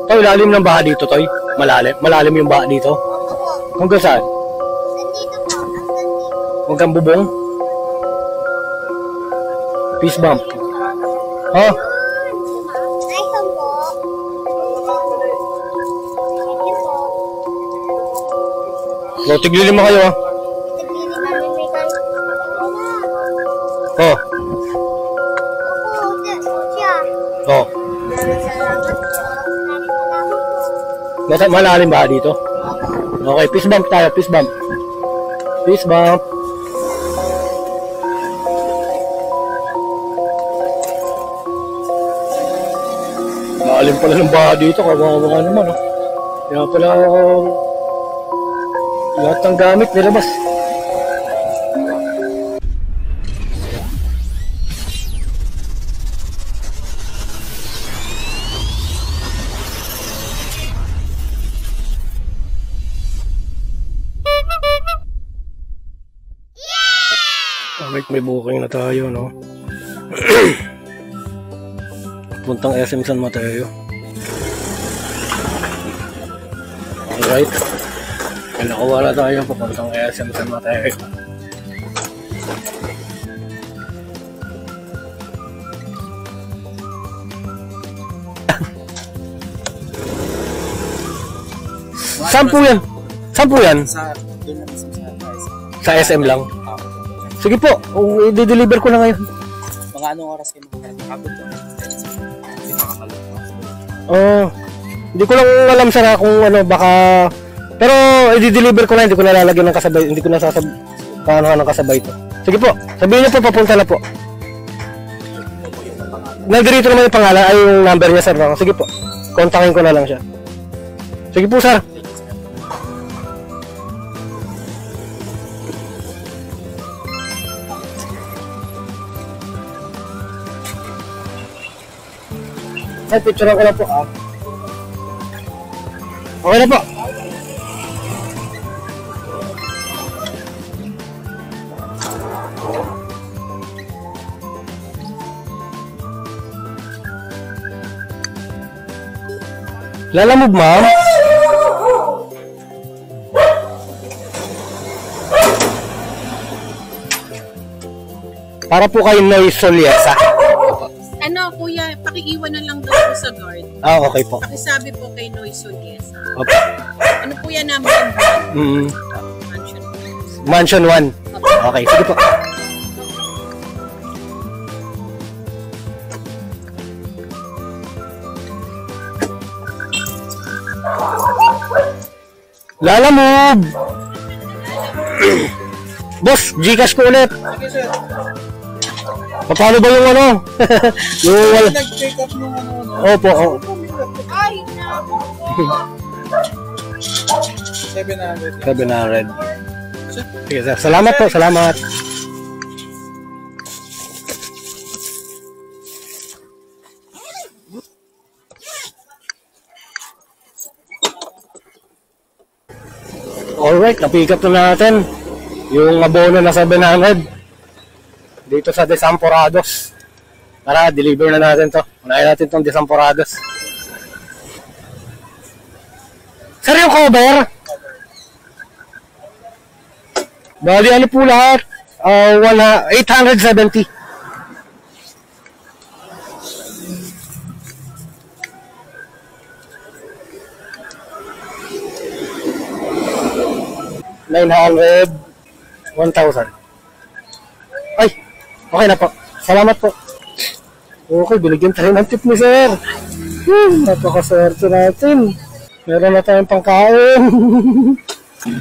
Toy, lalim ng baha dito, Toy. Malalim yung baha dito. Hanggang saan? Hanggang bubong? Peace bump. Ha? O, tiglilima kayo ha. Oh. Oh. Malalim ba dito? Okay, peace bump tayo, peace bump. Peace bump. Malalim pala ng baha dito, kawawa naman oh. Kaya pala lahat ng gamit nilabas. May booking na tayo, no? Puntang SM San Mateo. Alright. May nakuha na tayo papuntang SM San Mateo. Saan po yan? Saan po yan? Sa SM lang? Sige po, i-deliver ko na ngayon. Mga anong oras kayo makakabot doon? Hindi ko lang alam sana kung ano, baka... Pero i-deliver ko na, hindi ko na lalagyan ng kasabay, hindi ko na paano ng kasabay ito. Sige po, sabihin niyo po, papunta na po. Nandito naman yung pangalan, ay yung number niya, sir. Sige po, kontakin ko na lang siya. Sige po, sir. Ay, picture ko na po. Okay na po. Lalamove, ma'am. Para po kayo Noy Soliesa. Ano, kuya, pakiiwan na lang daw po sa guard. Okay po. Pakisabi po kay Noy Soliesa. Okay. Ano po yan namin? Mansion 1. Okay, sige po. Lalamove! Boss, Gcash ko ulit. Paano ba yung ano? Yung wala. Nag-take up nung ano. Opo, oh. Ay, naku. 700. 700. Sige, sir. Salamat po, salamat. Alright, na-pick up na natin yung abono na 700 dito sa Desamporados. Tara, deliver na natin to. Unahin natin tong Desamporados. Sir, yung cover? Bali, ano po lahat? 870. $900, 1,000. Ay, okay na po. Salamat po. Okay, binigyan tayo ng tip ni sir. Napakaswerte natin. Meron na tayong pangkain.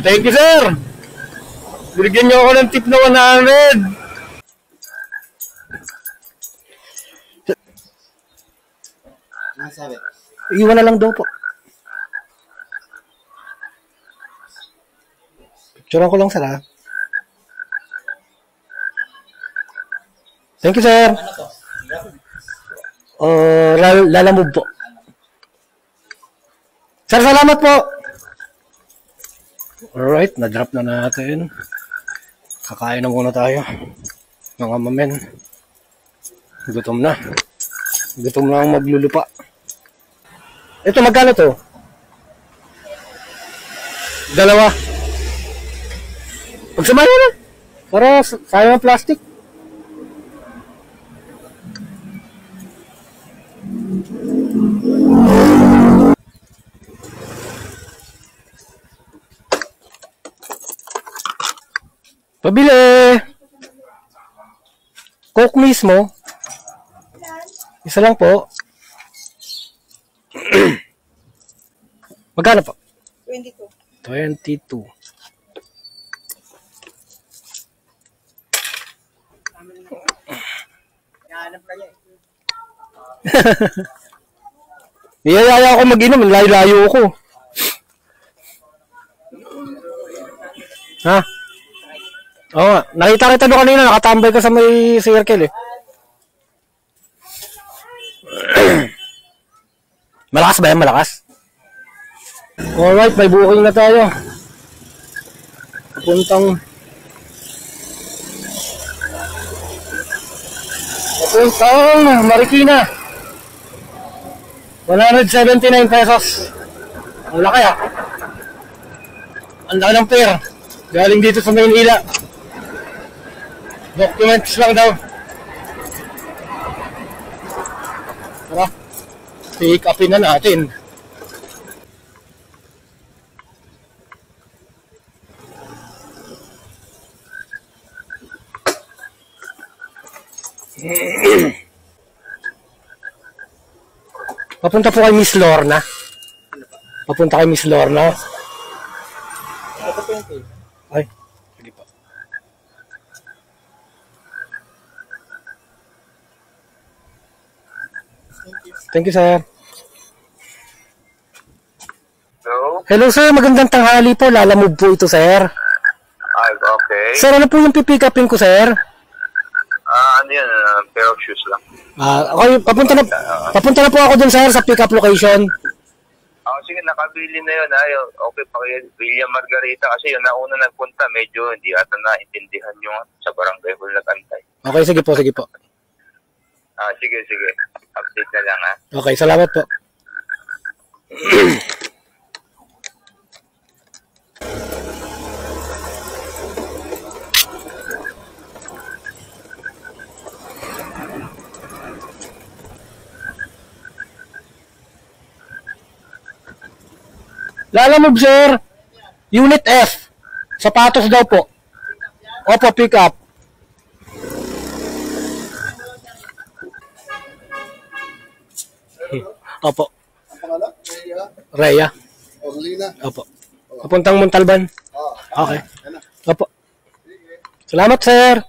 Thank you, sir. Binigyan niyo ako ng tip na 100. Ano sabi? Iwan na lang daw po. Picturean ko lang, sir, ha? Thank you, sir. Lalamove po. Sir, salamat po. Alright, na-drop na natin. Kakain na muna tayo. Mga mamen. Gutom na. Gutom na ang maglulupa. Ito, magkano to? Dalawa. Pagsamahin mo na. Para sayang ang plastic. Pabili. Coke mismo. Isa lang po. Magkano po? 22. 22. Nahanap ka niya eh. Niyayaya ako mag-inom. Layo-layo ko. Ha? Oo nga. Nakita kita doon kanina. Nakatambay ka sa may circle eh. Malakas ba yan? Malakas? Alright, may booking na tayo. Papuntang Marikina. 179 pesos. Ang laki ah. Ang laki ng pera. Galing dito sa Maynila. Documents lang daw. Tara. Pick upin na natin. Papunta po kay Miss Lorna. Papunta kay Miss Lorna. Ito 20. Ay, sige pa. Thank you, sir. Hello? Hello, sir. Magandang tanghali po. Lalamove po ito, sir. Ay, okay. Sir, ano po yung pipick upin ko, sir? Ano yan? Pair of shoes lang. Okay, papunta na po ako dun, sir, sa pick-up location. Sige, nakabili na yun. Okay, William Margarita kasi yun, nauna nagpunta, medyo hindi ata naintindihan yung sa barangay kung nag-antay. Okay, sige po, sige po. Sige. Update na lang, ha? Okay, salamat po. Lalamove, sir. Unit F. Sapatos daw po. Opo, pick up. Opo. Ang pangalan? Rhea. Orlina. Opo. Papuntang Montalban. Okay. Ano? Opo. Salamat, sir.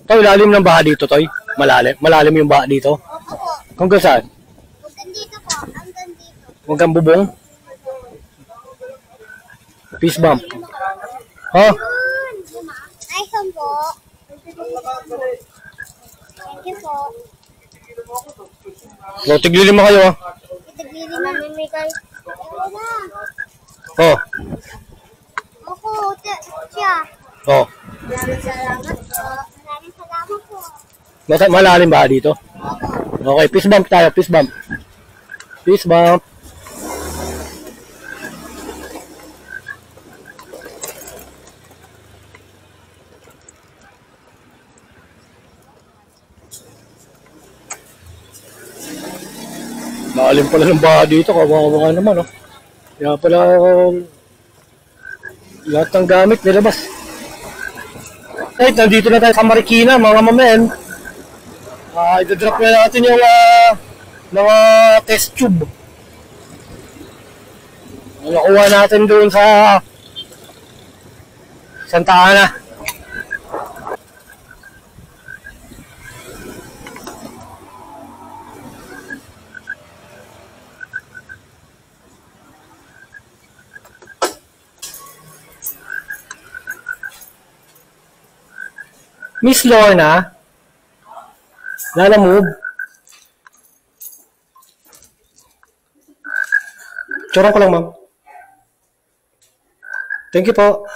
Toy, lalim ng baha dito, Toy. Malalim yung baha dito. Opo. Kung saan? Hanggang dito po. Hanggang dito. Huwag kang bubong. Peace bump. Ha? Ay, po. Thank you po. O, tiglilima kayo, ha? Itaglili na. Mamimigay. Ewan na. Oh. Opo, siya. Oh. Maraming salamat po. Maraming salamat po. Malalim ba dito? Opo. Okay, peace bump tayo, peace bump. Peace bump. Malalim pala ng baha dito, kawawa naman, oh. Kaya pala lahat ng gamit nilabas. Ay, nandito na tayo sa Marikina, mga mamen. I-drop na natin yung mga test tube. Nakuha natin doon sa Santa Ana. Miss Lorna? Lala move? Tsuran ko lang, ma'am. Thank you po.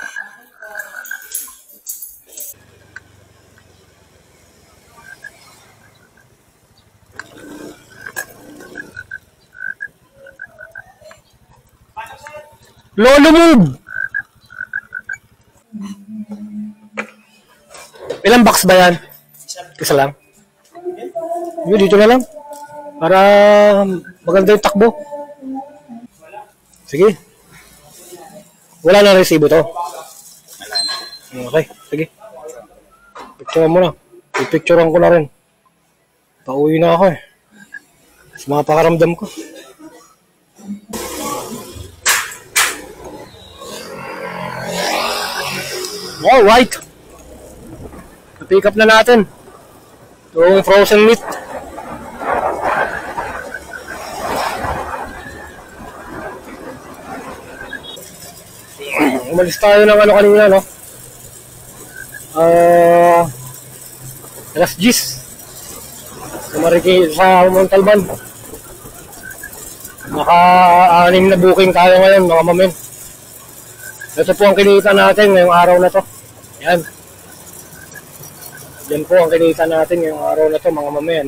Lolo move! Ilang box ba yan? Isa lang. Yun, dito na lang. Para maganda yung takbo. Sige. Wala na resibo to. Okay, sige. Picturean mo na. Pipicturean ko na rin. Pauwi na ako eh. Sa mga pakaramdam ko. Alright. Pick up na natin. Itong frozen meat. Umalis tayo ng ano kanina, no? Alas 10. Sa Montalban. Naka-6 na booking tayo ngayon, mga mamen. Ito po ang kinita natin ngayong araw na to. Yan. Yan po ang kinita natin ngayong araw na to, mga mamen.